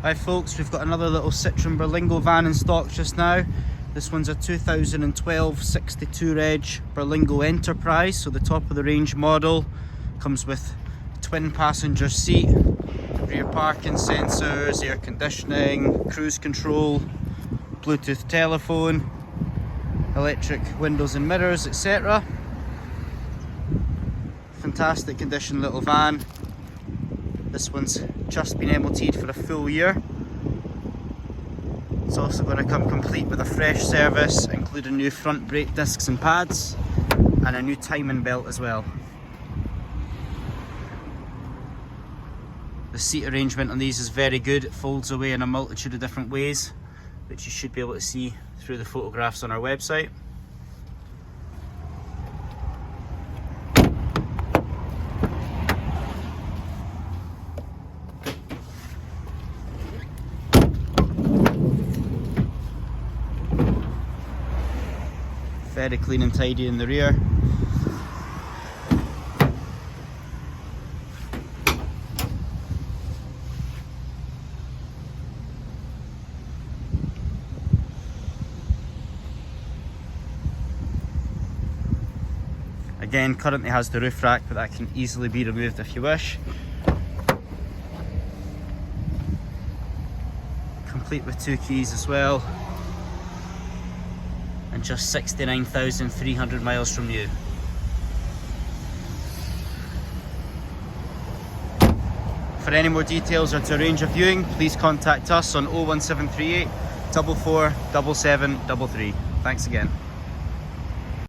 Hi folks, we've got another little Citroen Berlingo van in stock just now. This one's a 2012 62 reg Berlingo Enterprise, so the top of the range model. Comes with twin passenger seat, rear parking sensors, air conditioning, cruise control, Bluetooth telephone, electric windows and mirrors, etc. Fantastic condition little van. This one's just been MOT'd for a full year. It's also going to come complete with a fresh service, including new front brake discs and pads, and a new timing belt as well. The seat arrangement on these is very good. It folds away in a multitude of different ways, which you should be able to see through the photographs on our website. Very clean and tidy in the rear. Again, currently has the roof rack, but that can easily be removed if you wish. Complete with 2 keys as well. And just 69,300 miles from new. For any more details or to arrange a viewing, please contact us on 01738 44 7733. Thanks again.